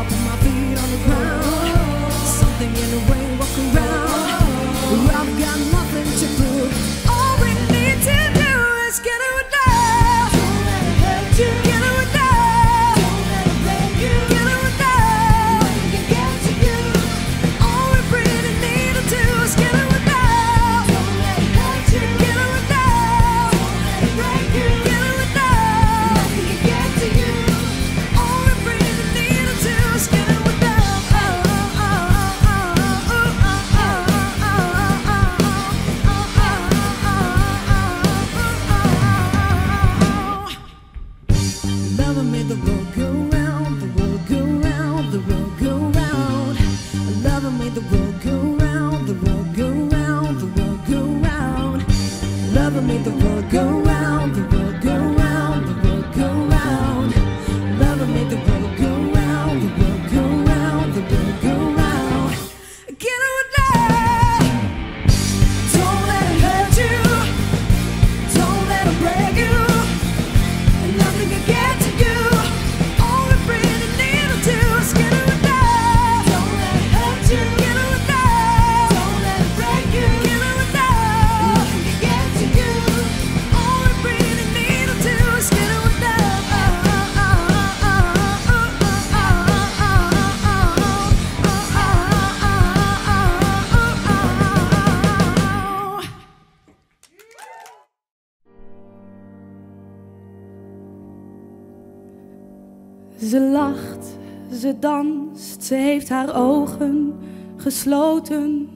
Put my feet on the ground. Something in the way, walk around. I've got nothing to prove. All we need to do is get it down. Don't let it hurt you. Get it down. Don't let it break you. Get it down. Nothing can get to you. All we really need to do is get it down. Don't let it hurt you. Get it down. Don't let it break you. Get it down. Nothing can get to you. All we really need to do is get it down. Love made the world go round, the world go round, the world go round. Love made the world go round, the world go round, the world go round. Love made the world go round, the world go round, the world go round. Love made the world go round, the world go round, the world go round. Get it down. Don't let it hurt you. Don't let it break you. Nothing can get to you. All we really need to do is get it down. Don't let it hurt you. Get it down. Don't let it break you. Get it down. Nothing can get to you. All we really need to do is get it down. Ze lacht, ze danst, ze heeft haar ogen gesloten.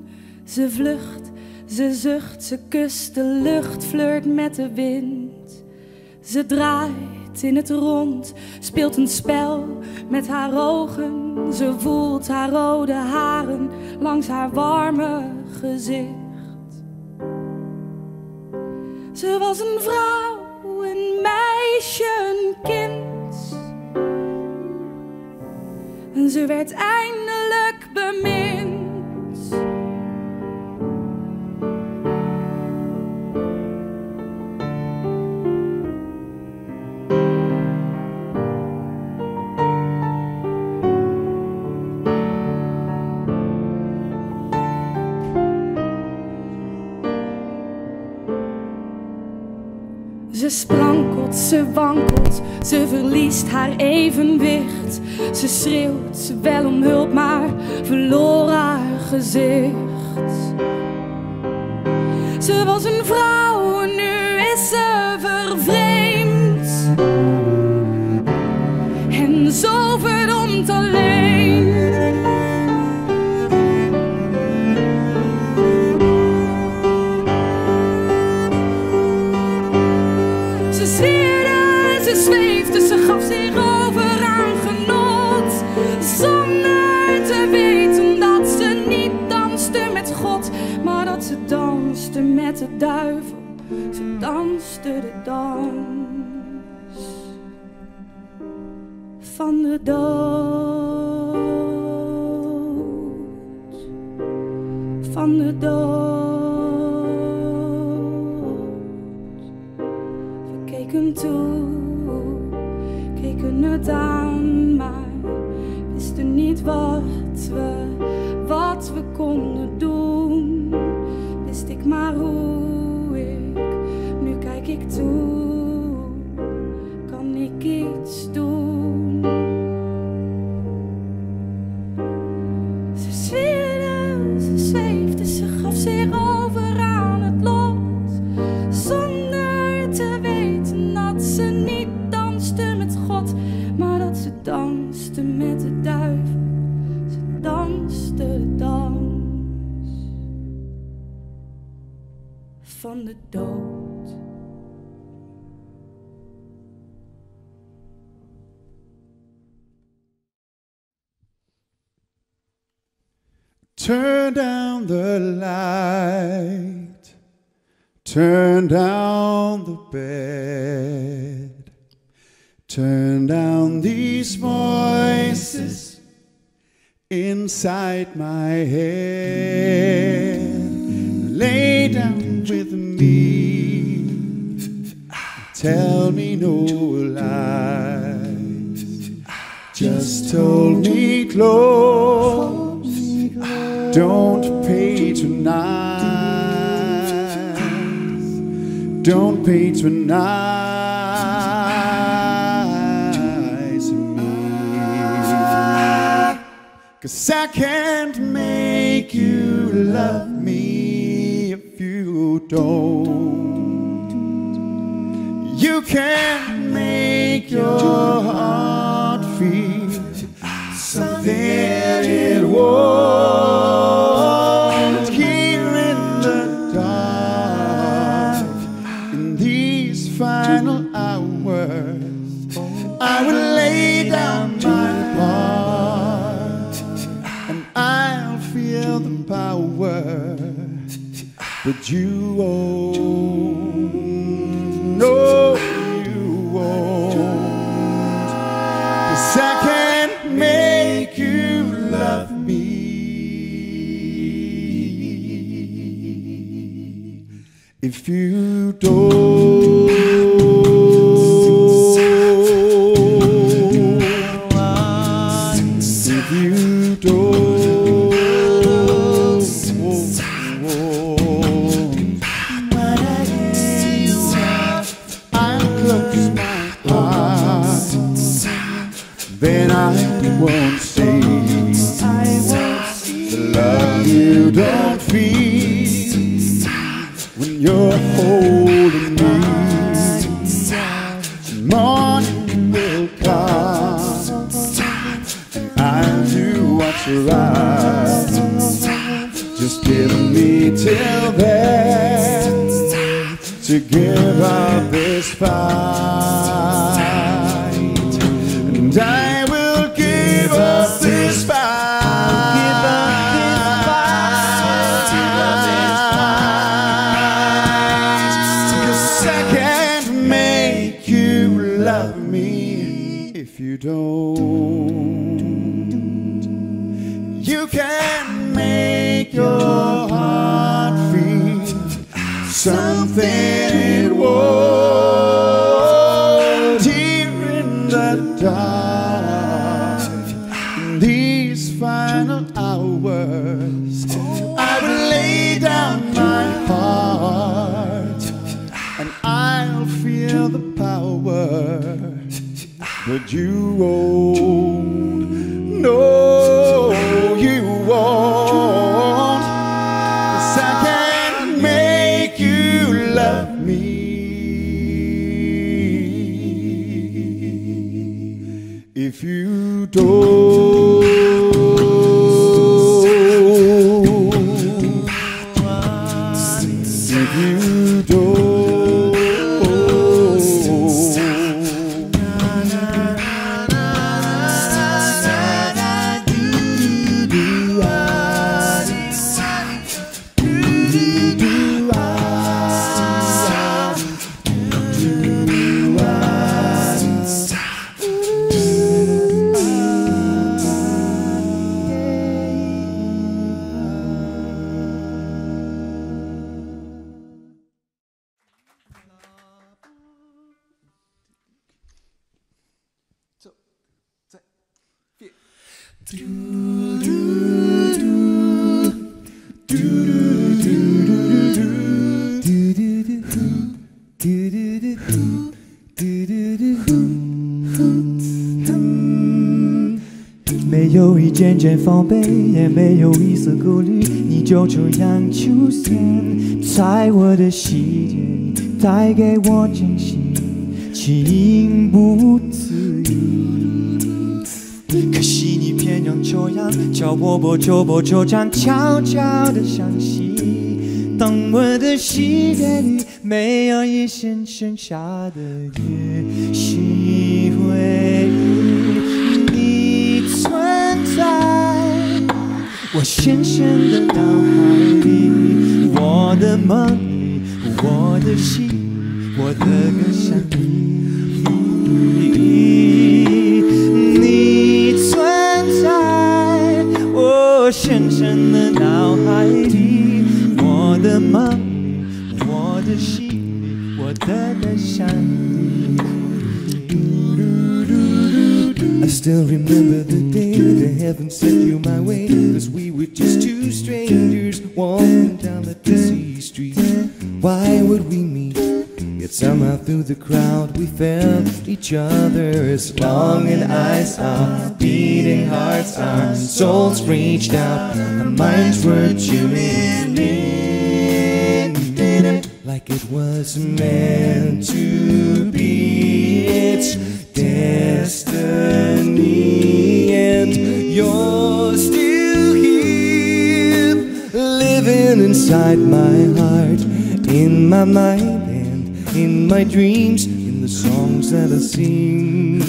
Ze vlucht, ze zucht, ze kust de lucht, flirt met de wind. Ze draait in het rond, speelt een spel met haar ogen. Ze voelt haar rode haren langs haar warme gezicht. Ze was een vrouw, een meisje, een kind. En ze werd eindelijk bemind. Ze sprankelt, ze wankelt, ze verliest haar evenwicht. Ze schreeuwt, ze wel om hulp, maar verloor haar gezicht. Ze was een vrouw, nu is ze vervreemd. En zo verdomd alleen. Ze zwierde, ze zweefde, ze gaf zich over aan genot. Zonder te weten dat ze niet danste met God, maar dat ze danste met de duivel. Ze danste de dans van de dood. Van de dood. We keken toe, keken het aan, maar wisten niet wat we konden doen. Wist ik maar hoe ik, nu kijk ik toe, kan ik iets doen. Ze zwierde, ze zweefde, ze gaf zich over aan het lot, zonder te weten dat ze niet danste met God, maar dat ze danste met de duivel. Ze danste de dans van de dood. Turn down the light, turn down the bed, turn down these voices inside my head. Lay down with me, tell me no lies, just hold me close. Don't patronize. Don't patronize me. 'Cause I can't make you love me if you don't. You can't make your heart feel something it won't. Here in the dark, in these final hours, I will lay down my heart and I'll feel the power that you won't. No, you won't. 'Cause I can't make you love me if you don't. If you don't. I'll close my heart, then I won't see the love you don't feel when you're holding me. Morning will come and I'll do what's right. Just give me till then to give up this fight, and I will give up this fight. 'Cause I can't make you love me if you don't. You can make your heart feel something it won't. Here in the dark, in these final hours, I will lay down my heart and I'll feel the power that you won't. No, you won't. 'Cause I can't make you love me if you don't. If you don't.没有一点点防备，也没有一丝顾虑，你就这样出现在我的世界里，带给我惊喜，情不自已。可惜你偏让这样叫我不就这样悄悄地相信，当我的世界里没有一线剩下的也是回忆，你存在我深深的脑海里，我的梦里，我的心里，我的歌声里。你存在我深深的脑海里，我的梦里，我的心里，我的歌声里。I still remember the day heaven sent you my way, 'cause we were just two strangers walking down the busy street. Why would we meet? Yet somehow through the crowd we felt each other's longing eyes, our beating hearts, our souls reached out, our minds were tuning in, like it was meant to be. It's destiny, and you're still here, living inside my heart, in my mind, in my dreams, in the songs that I sing.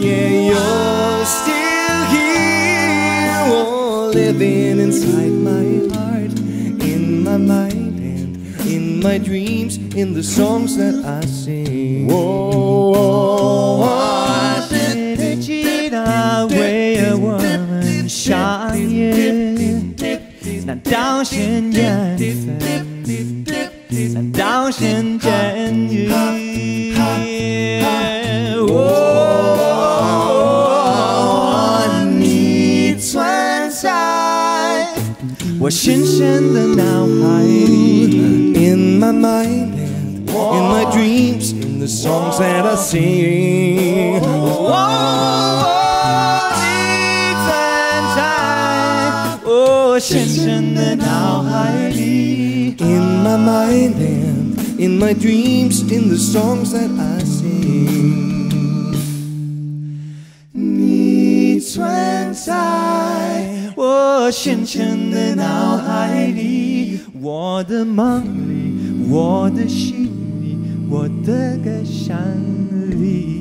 Yeah, you're still here, oh, living inside my heart, in my mind, and in my dreams, in the songs that I sing. Whoa, Regina,为了我们相遇，难道先缘分？难道先真意？你存在我深深的脑海里 ，In my mind and in my dreams, in the songs that I sing. 你存在我深深的脑海里 ，In my mind and in my dreams, in the songs that I sing. 你存在我深深的脑海里，我的梦里，我的心里，我的歌声里。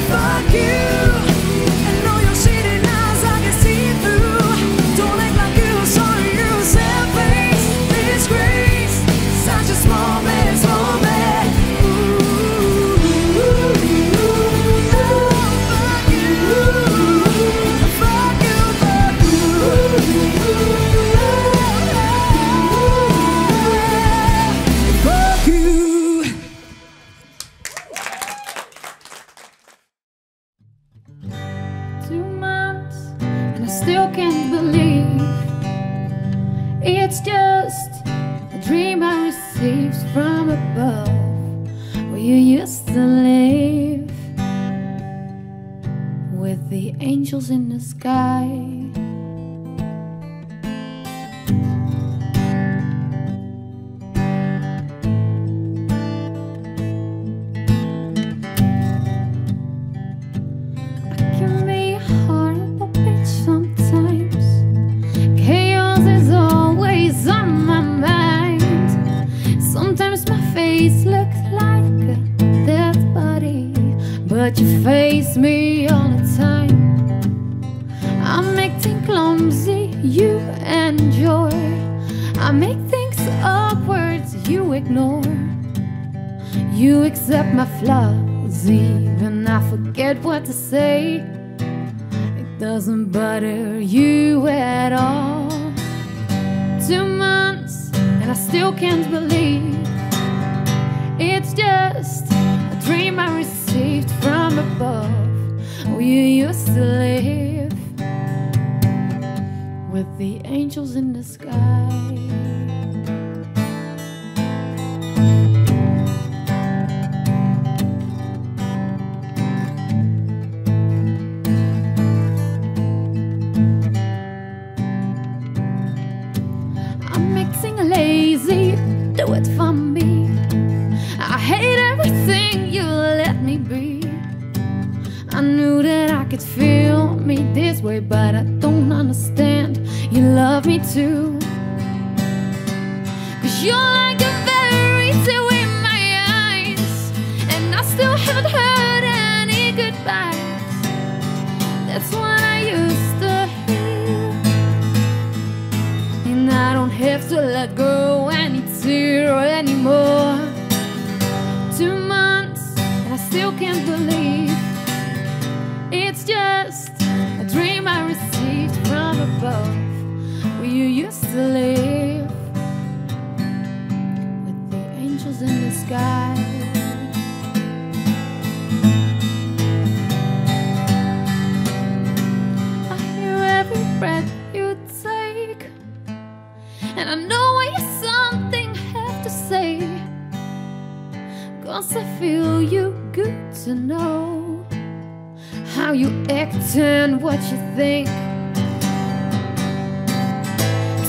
Fuck you. above, where you used to live, with the angels in the sky. But you face me all the time. I'm acting clumsy, you enjoy. I make things awkward, you ignore. You accept my flaws, even I forget what to say. It doesn't bother you at all. 2 months and I still can't believe it's just a dream I received from above, where you used to live, with the angels in the sky. I'm acting lazy, do it for me. I hate everything you let me be. I knew that I could feel me this way, but I don't understand. You love me too, 'cause you're like a fairy tale in my eyes, and I still haven't heard any goodbyes. That's what I used to hear, and I don't have to let go any tear anymore. 2 months and I still can't believe it's just a dream I received from above, where you used to live, with the angels in the sky. I hear every breath you take, and I know when you something have to say, 'cause I feel you good to know how you act and what you think.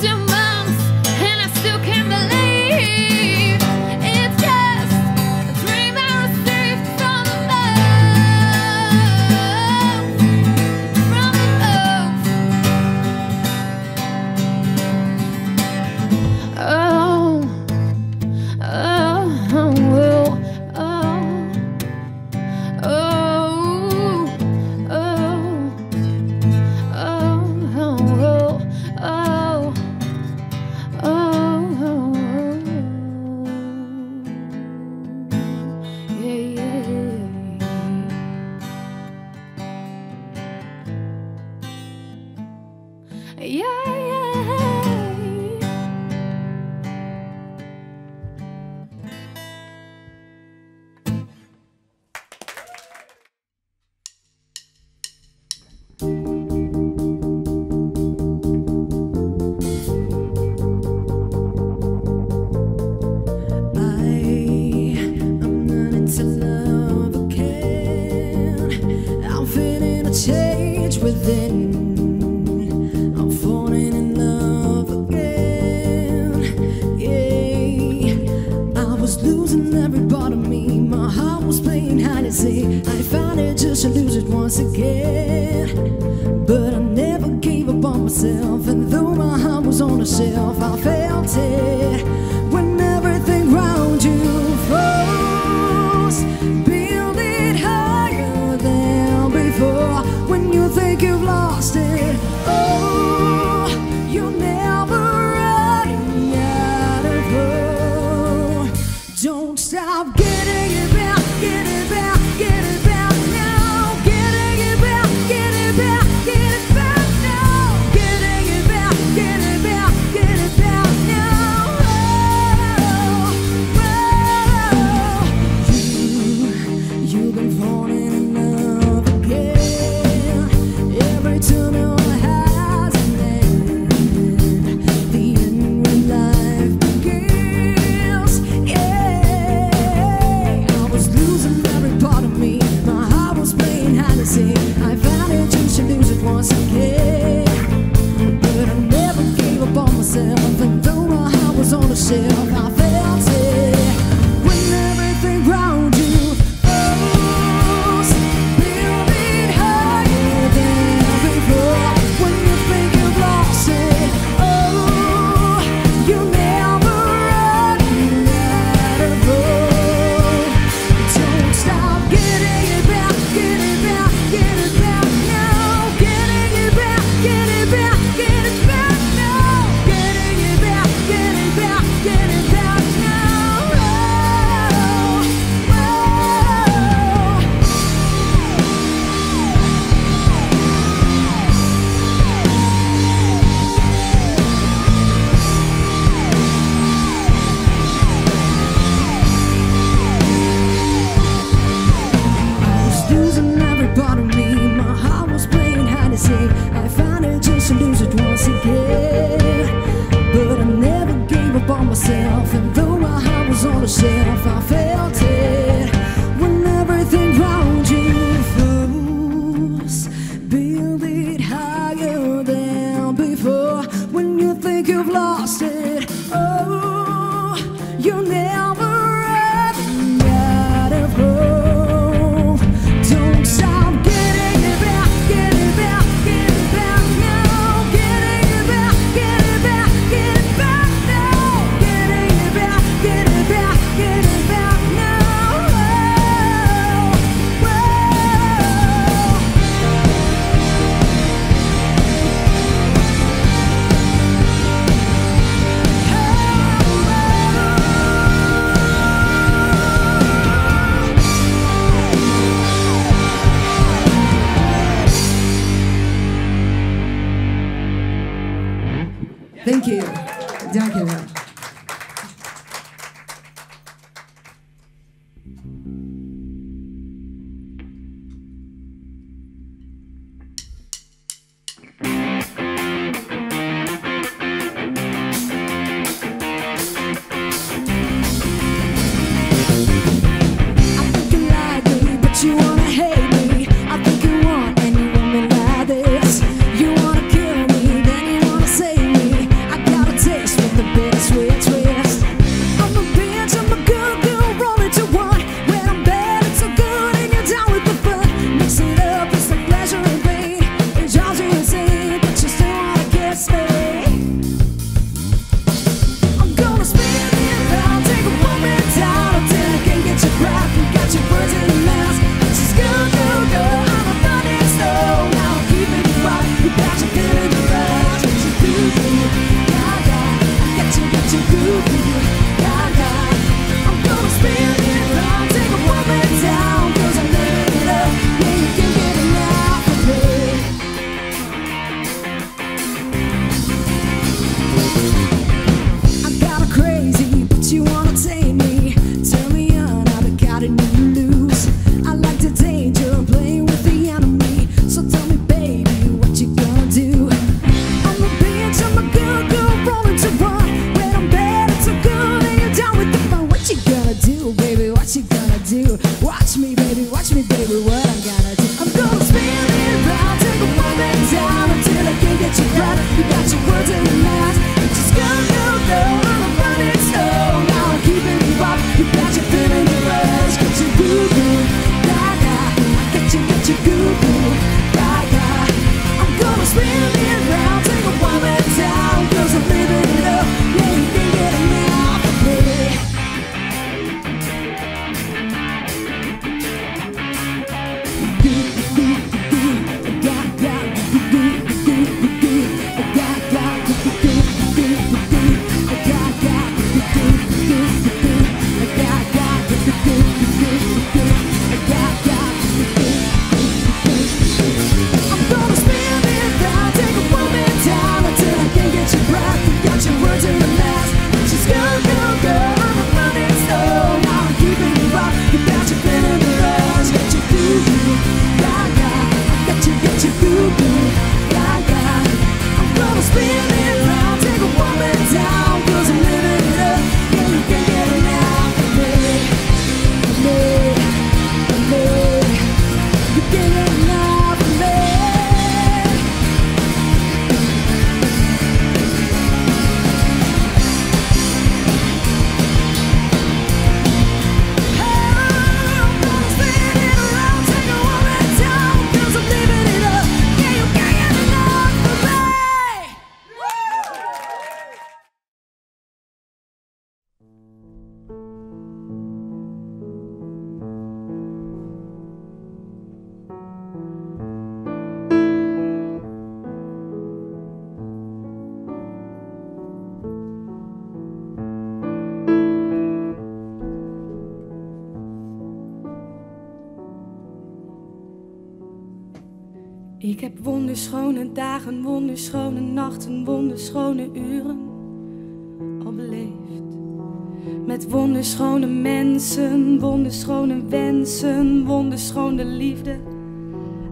2 months and I still can't believe it's just a dream I received from above, from above. Oh, oh, oh, oh, oh. Change within, I'm falling in love again. Yeah, I was losing every part of me. My heart was playing hide and seek. I found it just to lose it once again. But I never gave up on myself, and though my heart was on the shelf, I felt it when everything around you falls. Build it higher than before. When you think you've lost it, oh, you're never running out of hope. Don't stop getting it back, get it back, get it back now. Getting it back, get it back, get it back now. Getting it back, get it back, get it back now. Oh. myself, I felt it. When everything around you falls, build it higher than before. When you think you've lost it, oh, you'll never run out of hope. Don't stop getting it back, get it back, get it back now. Getting it back, get it back, get it back now. Getting it back, get it back, get it back now. Whoa, Thank you. Dank je wel. You wanna hate me, I think you want any woman like this. You wanna kill me, then you wanna save me. I got a taste for the bittersweet twist. I'm a bitch, I'm a good girl, roll it to one. When I'm bad, it's so good, and you're down with the fun. Mix it up, it's like pleasure and pain. It drives you insane, but you still wanna kiss me. I'm gonna spin it around, take a woman down until I can't get your breath. You got your words in the mouth. Go, go, go, I'm a running stone. Now I'm keeping you up. You got your feet in the rush. Get your goo-goo, gaga. Get your goo-goo, gaga. I'm gonna spin it round, take a woman down, 'cause I'm living it up. Yeah, you can get enough of me. I got her crazy, but you wanna tame me. Turn me on, I've been counting you lose. I like the danger of playing with the enemy. So tell me, baby, what you gonna do? I'm a bitch, I'm a good girl, rolling to run. When I'm bad, it's so good, and you're down with the fun. What you gonna do, baby? What you gonna do? Watch me, baby, what I'm gonna do. I'm gonna spin it round, take a woman down until I can't get your breath. You got your words in your mouth. Just go, go, go, I'm a running stone. Now I'm keeping you up. You got your feet in the rush. Get your goo-goo, gaga. Get your goo-goo, gaga. I'm gonna spin it round, take a woman down, 'cause I'm living it up. Yeah, you can get enough of me. I'm gonna spin it round, take a woman down until I can't get your breath. You got your words in the mouth. Just go, go, go, I'm a running stone. Now I'm keeping you up. You got your feet in the rush. Get your goo-goo, gaga. Get your goo-goo, gaga. I'm gonna spin it round, take a woman down, 'cause I'm living it up. Yeah, you can get enough of me. You can get enough of me. I'm gonna spin it around, take a woman down, 'cause I'm living it up. Yeah, you can get enough of me. Ik heb wonderschone dagen, wonderschone nachten, wonderschone uren al beleefd. Met wonderschone mensen, wonderschone wensen, wonderschone liefde.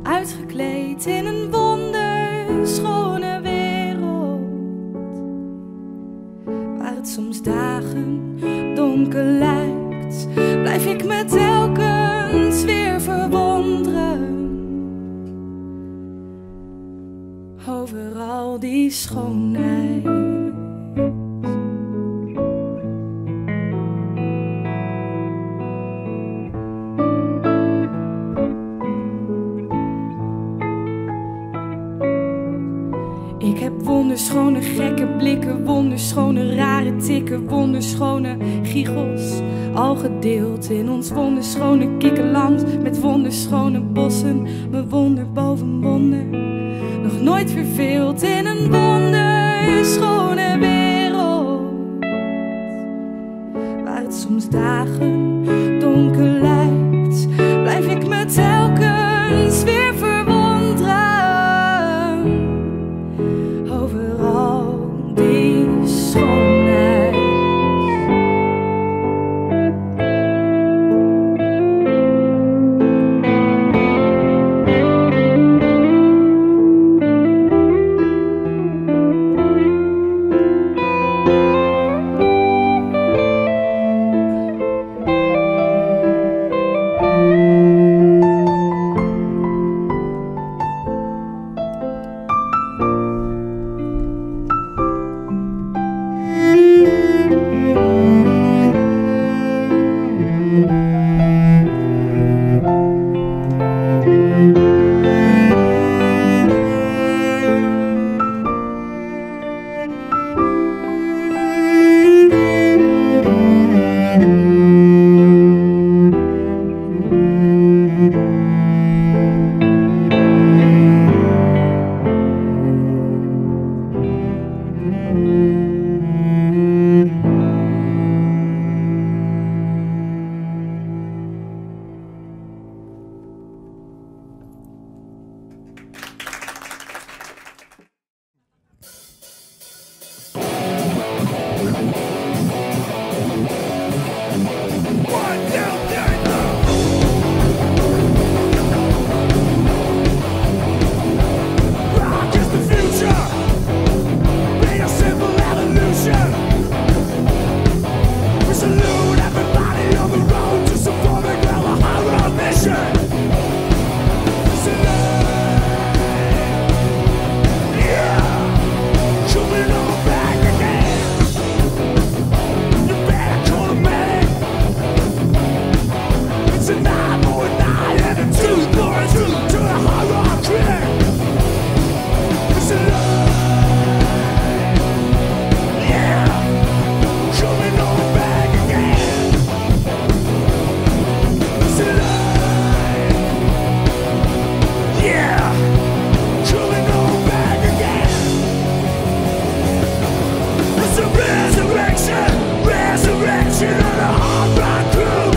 Uitgekleed in een wonderschone wereld. Waar het soms dagen donker donker lijkt, blijf ik me telkens weer verwonderen over al die schoonheid. Ik heb wonderschone gekke blikken, wonderschone rare tikken, wonderschone giegels, al gedeeld in ons wonderschone kikkerland met wonderschone bossen, mijn wonder boven wonder, nog nooit verveeld in een wonderschone wereld, waar het soms dagen donker lijkt, blijf ik me telkens weer verwonderen over al die schoonheid. Resurrection on a hard run through.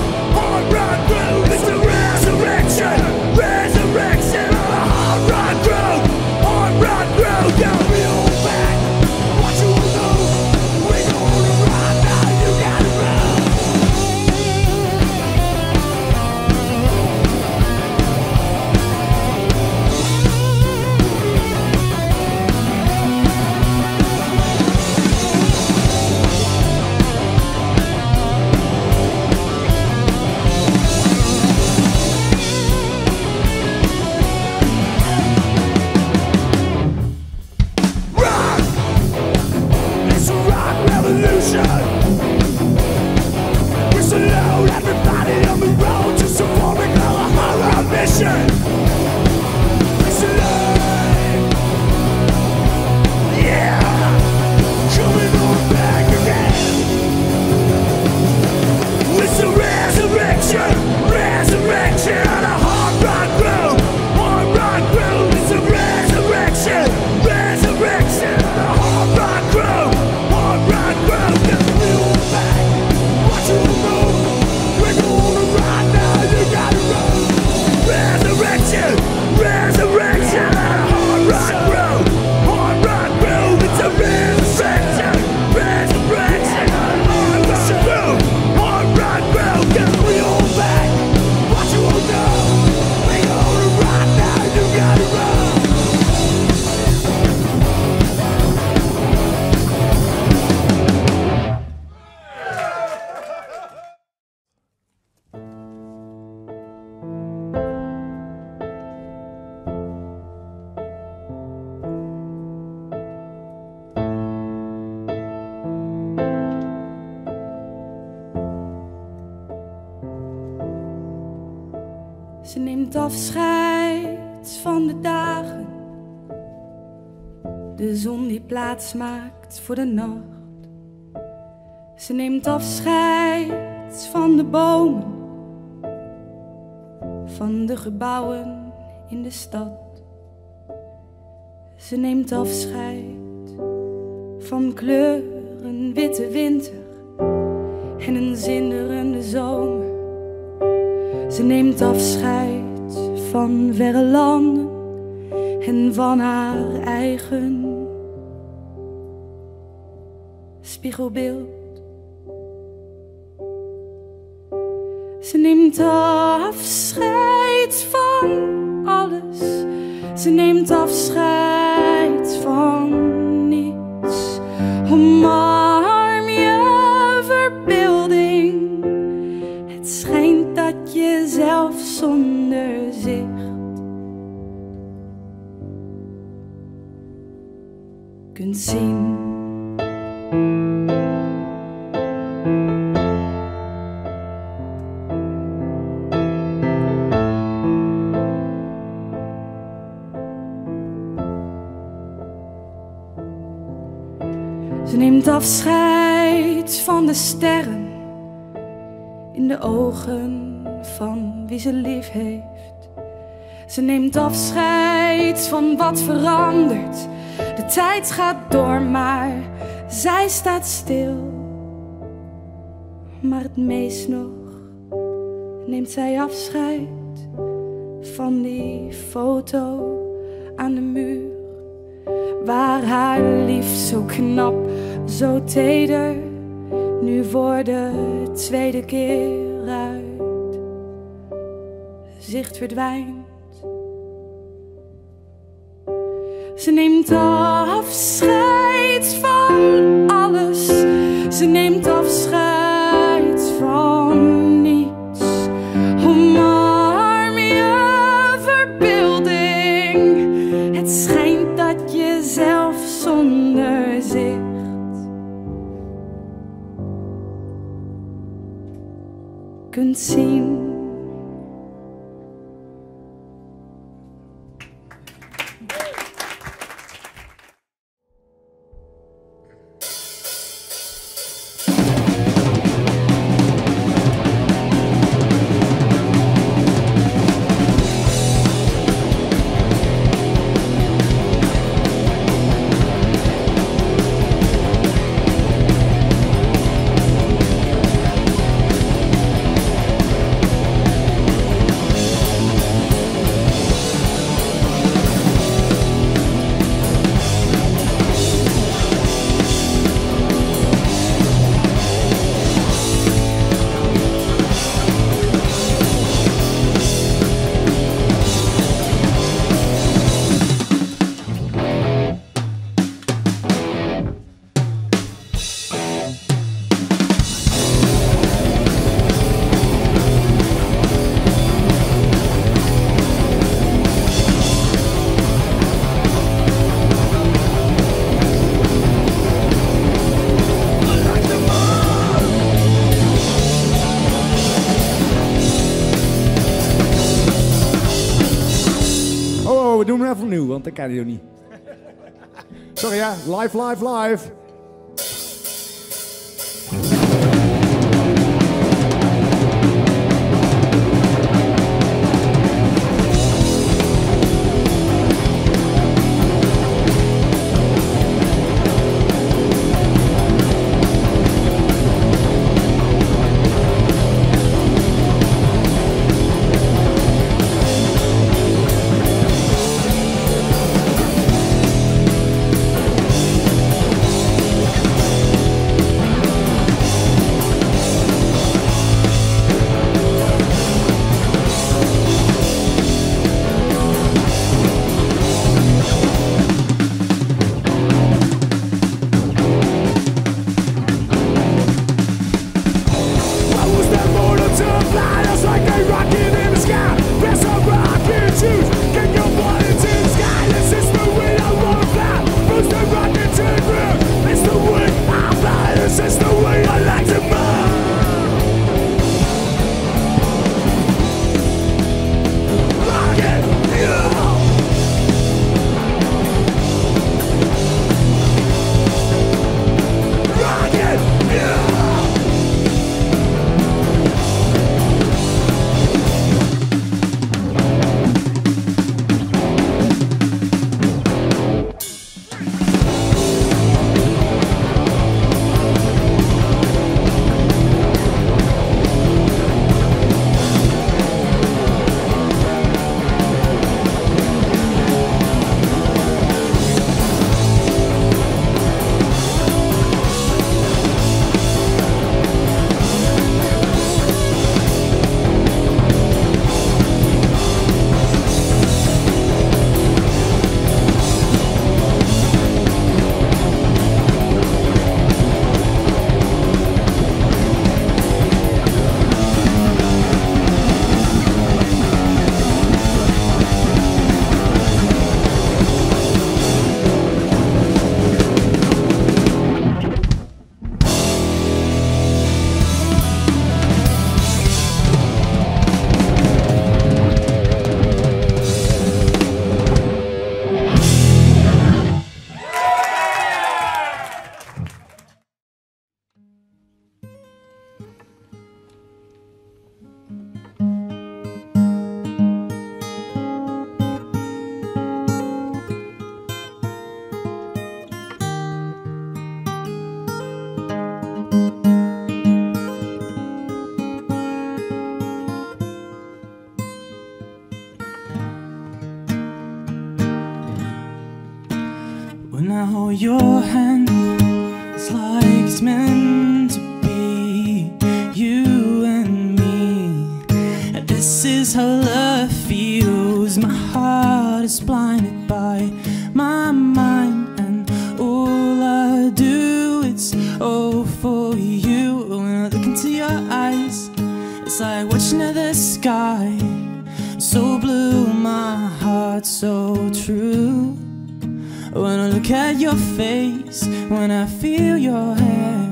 Ze neemt afscheid van de dagen, de zon die plaats maakt voor de nacht. Ze neemt afscheid van de bomen, van de gebouwen in de stad. Ze neemt afscheid van kleuren, witte winter en een zinderende zomer. Ze neemt afscheid van verre landen en van haar eigen spiegelbeeld. Ze neemt afscheid van alles. Ze neemt afscheid van niets. Omarm je verbeelding. Het schijnt dat je zelf zonder zicht kunt zien. Ze neemt afscheid van de sterren in de ogen van wie ze lief heeft. Ze neemt afscheid van wat verandert. De tijd gaat door, maar zij staat stil. Maar het meest nog neemt zij afscheid van die foto aan de muur, waar haar lief zo knap, zo teder, nu voor de tweede keer uit zicht verdwijnt. Ze neemt afscheid van alles. Ze neemt afscheid van niets. Omarm je verbeelding. Het schijnt dat je zelf zonder zicht kunt zien. We doen hem even opnieuw, want dat kan hij ook niet. Sorry ja, live. when I hold your hand. It's like it's meant to be, you and me. This is how love feels. My heart is blinded by my mind, and all I do is oh for you. When I look into your eyes, it's like watching the sky, so blue, my heart so true. When I look at your face, when I feel your hair,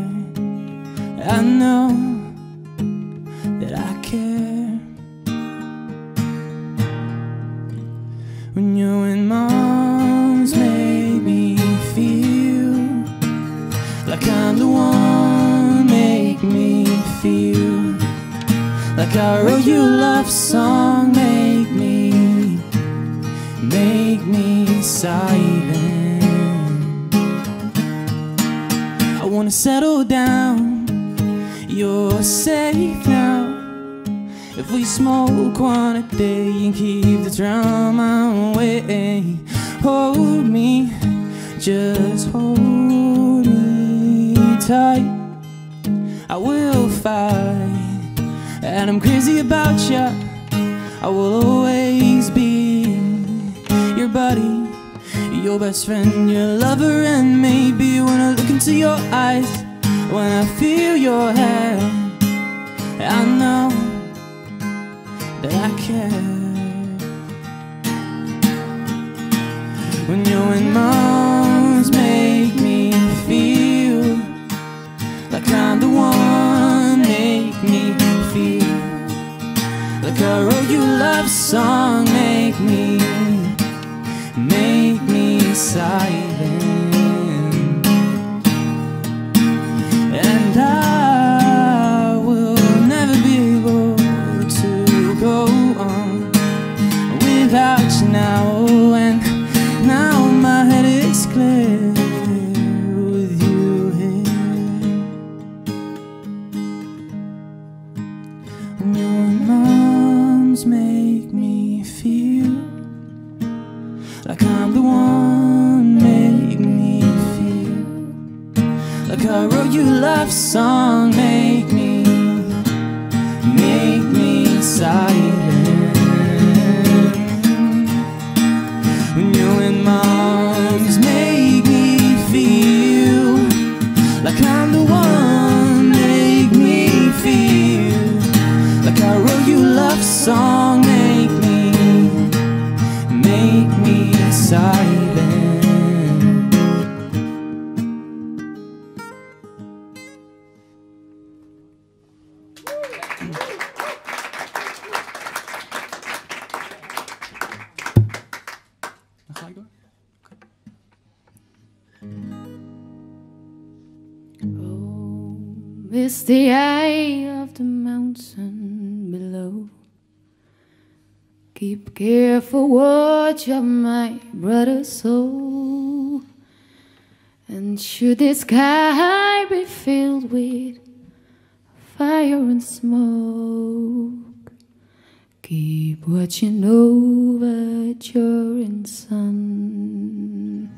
I know that I care. When you and moms make me feel like I'm the one, make me feel like I wrote you a love song, make me silent. I wanna settle down, you're safe now. If we smoke one a day and keep the drama away, hold me, just hold me tight. I will fight, and I'm crazy about you. I will always be your buddy, your best friend, your lover, and maybe when I look into your eyes, when I feel your hand, I know that I care. When you and moms make me feel like I'm the one, make me feel like I wrote you a love song, make me silent. And I will never be able to go on without you now. And now my head is clear with you here. When your moms make me feel like I'm the one, make me feel like I wrote you a love song, make me silent. When you and moms make me feel like I'm the one, make me feel like I wrote you a love song, make me silent. Oh, it's the eye of the mountain below. Keep careful watch of my brother's soul. And should the sky be filled with fire and smoke, keep watching over during sun.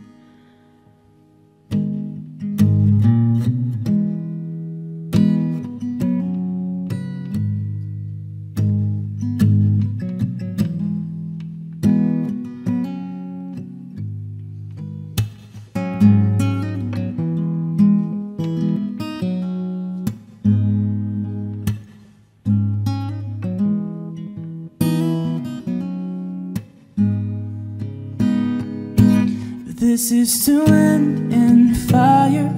This is to end in fire,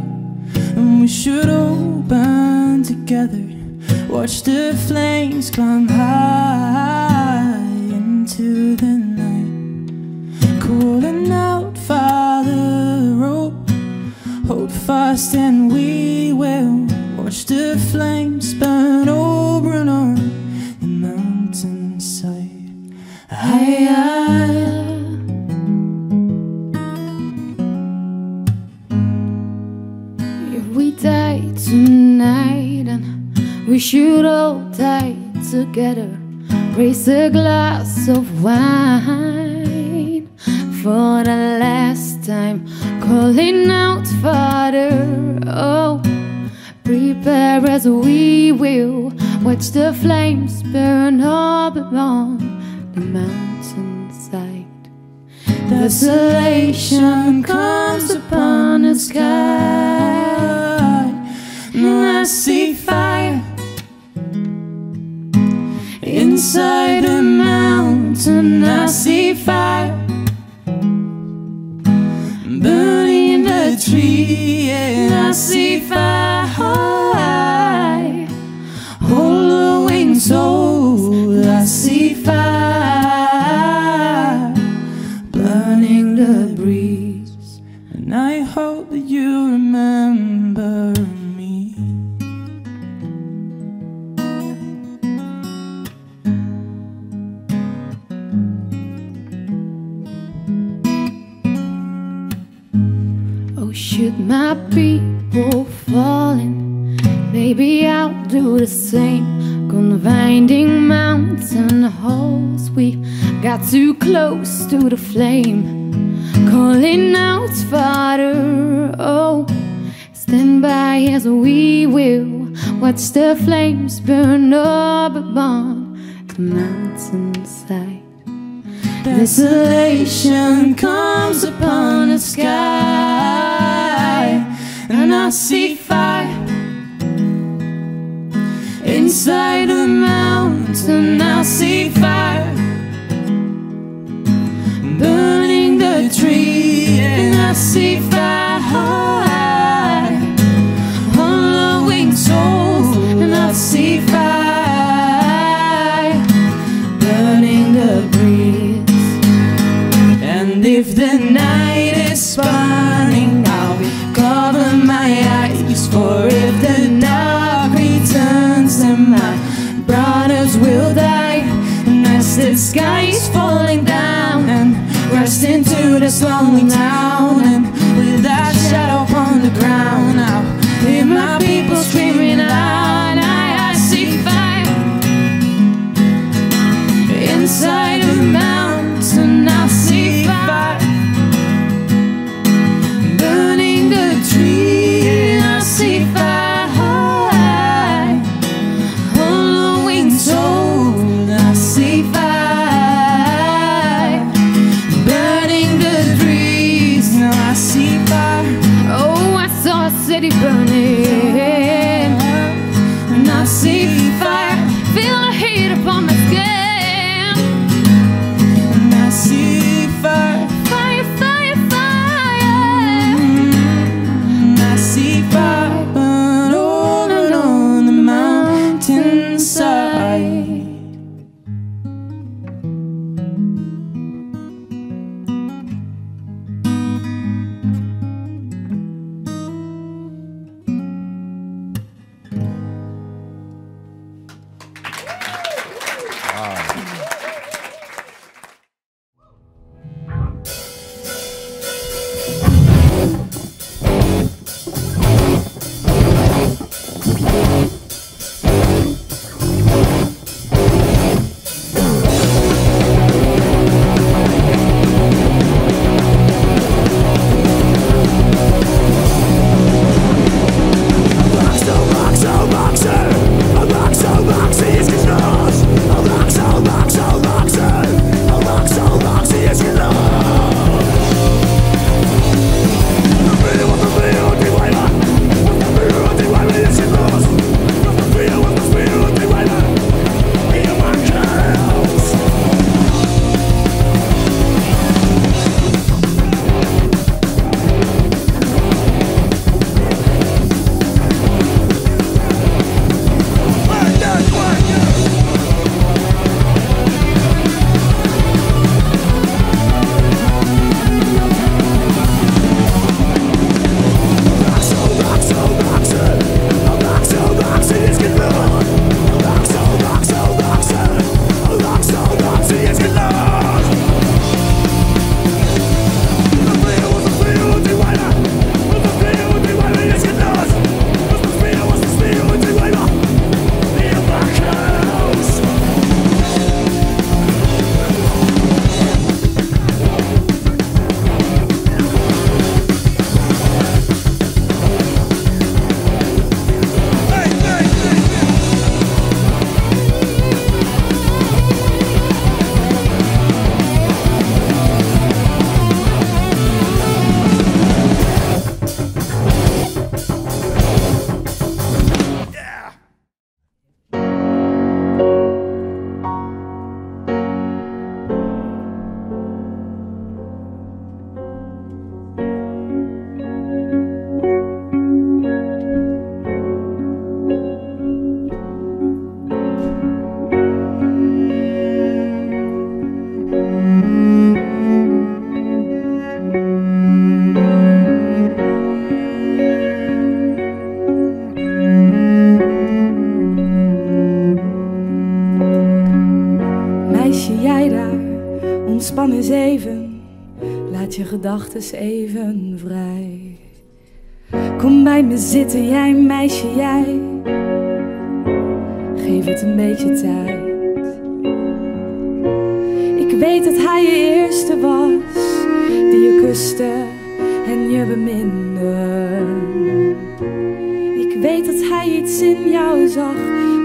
and we should all burn together. Watch the flames climb high into the night, calling out, Father, rope, hold fast and we will watch the flames burn over and on the mountainside. We die tonight, and we should all die together. Raise a glass of wine for the last time, calling out, Father, oh, prepare as we will watch the flames burn up on the mountainside. Desolation comes upon the sky, and I see fire inside a mountain. I see fire burning the tree, and I see fire hollowing soul. I see fire burning the breeze, and I hope that you remember me. Oh, should my people falling, maybe I'll do the same. Confiding mountain halls, we got too close to the flame. Calling out, Father, oh, stand by as we will watch the flames burn up upon the mountainside. Desolation comes upon the sky, and I see fire inside a mountain. I see fire burning the tree, and I see fire hollowing souls, and I see fire burning the breeze. And if the night is burning, I'll cover my eyes, for if the dark returns, then my brothers will die. And as the sky is falling down and rushed into this lonely town, and with that shadow upon the ground, I'll hear my people screaming out. I see fire inside a mountain. I see fire burning the tree, and I see fire hollowing soul. I see fire burning the trees. Now Ontspan eens even, laat je gedachtes even vrij. Kom bij me zitten, jij meisje, jij. Geef het een beetje tijd. Ik weet dat hij je eerste was, die je kuste en je beminde. Ik weet dat hij iets in jou zag,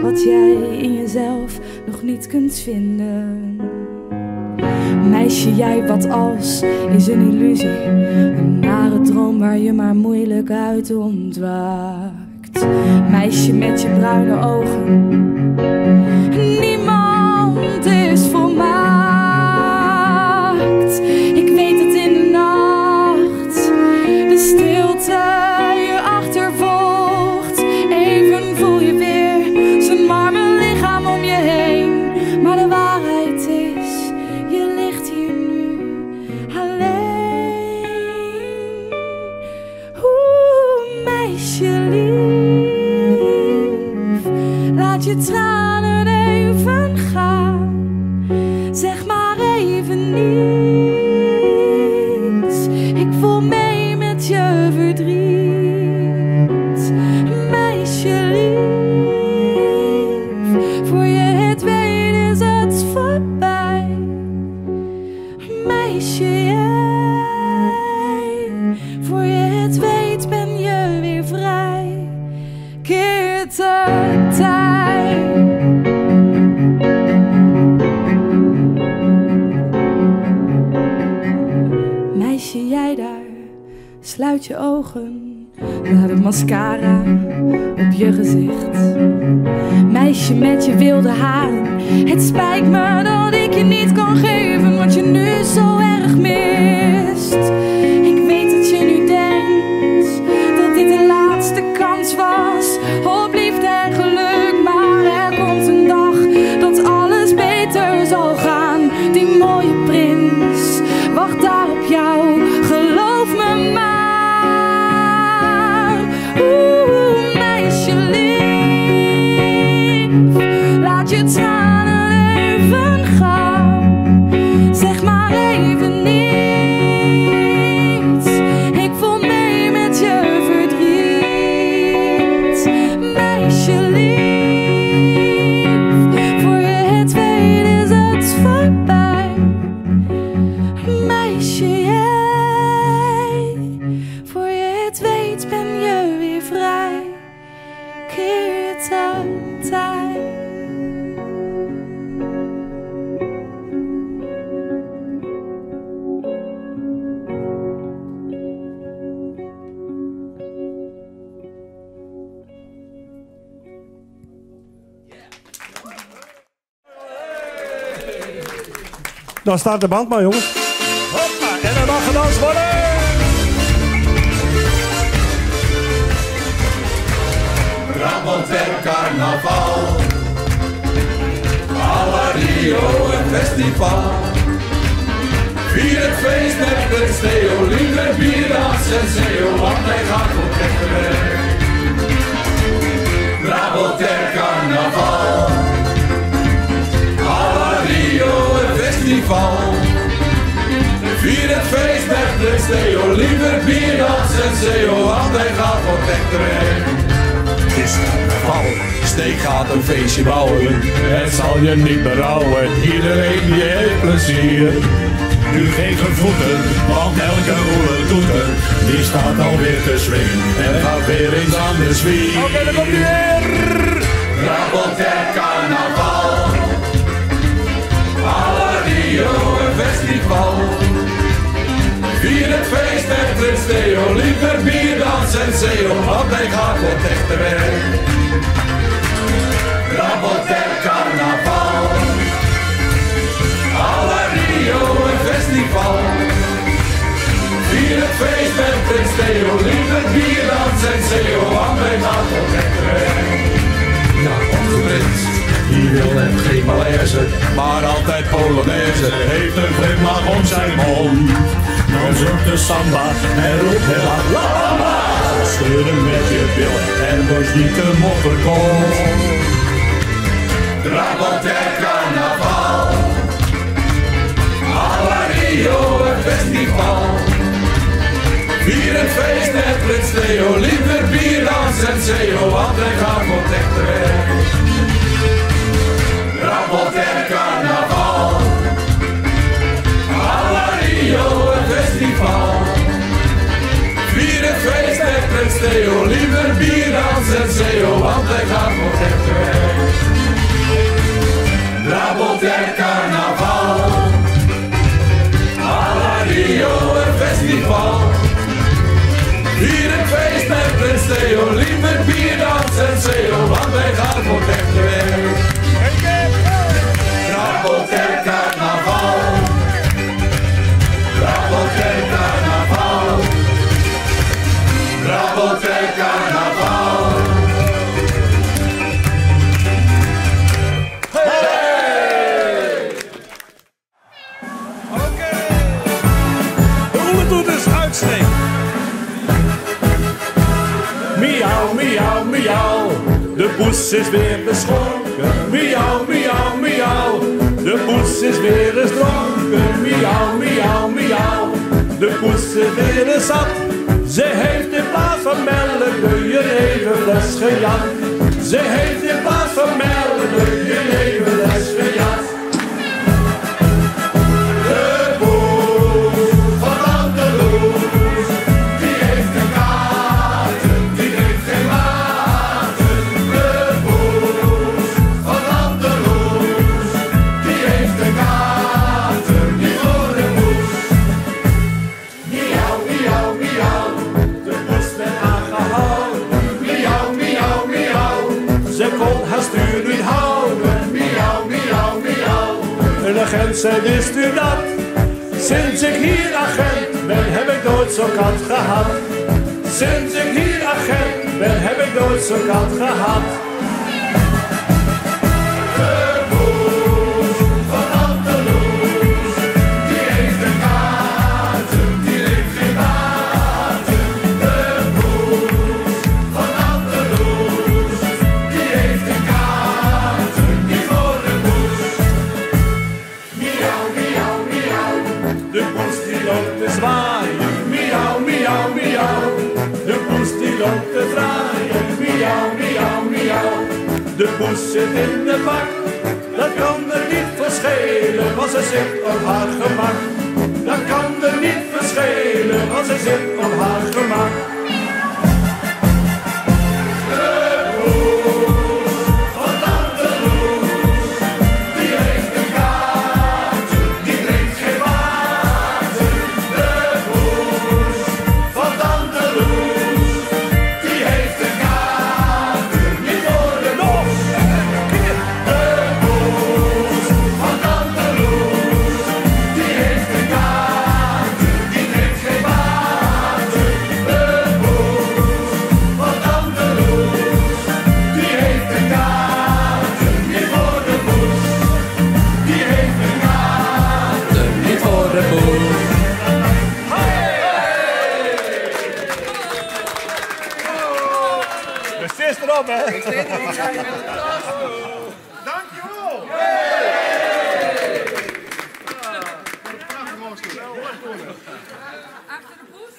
wat jij in jezelf nog niet kunt vinden. Meisje, jij, wat als is een illusie, een nare droom waar je maar moeilijk uit ontwaakt. Meisje met je bruine ogen, niemand is volmaakt. Ik weet het in de nacht, de stilte je achtervolgt. Even voel je weer zijn warme lichaam om je heen. Maar de waarheid is, je ligt hier nu alleen. Oeh, meisje lief, laat je tranen even gaan. Zeg maar even niets, ik voel mee met je verdriet. Meisje lief, voor je het weet is het voorbij. Meisje, jij, voor je het weet ben je weer vrij. Keert de tijd. Meisje, jij daar, sluit je ogen. Laat het mascara op je gezicht. Meisje met je wilde haren, het spijt me dat ik je niet kan geven wat je nu zo erg mist. Ik weet dat je nu denkt dat dit de laatste kans was op liefde en geluk. Maar er komt een dag dat alles beter zal gaan. Die mooie prins wacht daar op jou, geloof me maar. Oeh, meisje lief, laat je tranen even gaan. Zeg maar even niets, ik voel mee met je verdriet. Meisje lief, voor je het weet is het voorbij. Meisje, jij, voor je het weet ben je weer vrij. Keert de tijd. Dan staat de band maar, jongens. Hoppa, en er mag gedanst worden! Brabant en carnaval, alla Rio een festival. Vier het feest met het Theo, lieve bierdags en Zeo, want hij gaat op rechterweg. Brabant en carnaval, alla Rio een festival. Vier het feest met het Theo, lieve bierdags en Zeo, want hij gaat op rechterweg. Het is carnaval, Steek gaat een feestje bouwen, het zal je niet berouwen, iedereen die heeft plezier. Nu geen voeten, want elke roelertoeter, die staat alweer te swingen en gaat weer eens aan de zwier. Oké, dan komt hij weer! Brabant en carnaval, alla Rio een festival. Vier het feest met Prins Theo, liever bierdans en Zeo, want hij gaat op echte weg. Brabant en carnaval, alla Rio een festival. Vier het feest met Prins Theo, liever bierdans en Zeo, want hij gaat op echte weg. Ja, onze prins, die wil net geen malaise, maar altijd Polonaise, heeft een glimlach om zijn mond. Dan zoekt de samba en roept heel hard lama. Schudden met je billen en dus niet de moppen komt. Brabant en carnaval, alla Prins Theo, liever bier dan Senseo, want hij gaat voor dichter weg. Rappelt en carnaval, à la Rio een festival. Vier het feest met Prins Theo, liever bier dan Senseo, want hij gaat voor dichter weg. Rappelt en carnaval, à la Rio een festival. Hier een feest met Prins Theo, liever bier dan Senseo, want wij gaan voor dichter weg. Rappelter carnaval, rappelter carnaval, rappelter carnaval. Hey! Oké. De roelentoeters uitsteken. Miauw, miauw, miauw, de poes is weer beschonken. Miauw, miauw, miauw, de poes is weer eens dronken. Miauw, miauw, miauw, de poes is weer eens zat. Ze heeft in plaats van melk de jeneverfles gejat. Ze heeft in plaats van melk de jeneverfles gejat. De poes van Andeloes, die heeft een kaarten, die heeft geen maten. De poes van Andeloes, die heeft een kaarten, die voor de poes. Miauw, miauw, miauw, de poes werd aangehouden. Miauw, miauw, miauw, ze kon haar stuur niet houden. Miauw, miauw, miauw, een agent zei, wist u dat? Sinds ik hier agent ben, heb ik nooit zo'n kat gehad. Sinds ik hier agent ben, heb ik nooit zo'n kat gehad. De poes van Andeloes, die heeft een kaarten, die heeft geen water. De poes van Andeloes, die heeft een kaarten, die voor de poes. Miauw, miauw, miauw, de poes die loopt te zwaaien. Miauw, miauw, miauw, de poes die loopt te draaien. Miauw, miauw, miauw, de poes zit in de bak. Dat kan er niet verschelen, want ze zit op haar gemak. Dat kan er niet verschelen, want ze zit op haar gemak. De poes van Andeloes, die heeft een kaarten, die drinkt geen water. De poes van Andeloes, die heeft een kaarten, die voor de nog. De poes van Andeloes, die heeft een kaarten, die drinkt geen water. De poes van Andeloes, die heeft een kaarten, die voor de poes. Die heeft een kaarten, die voor de poes. Precies erop, hè? Dankjewel! Achter de poes?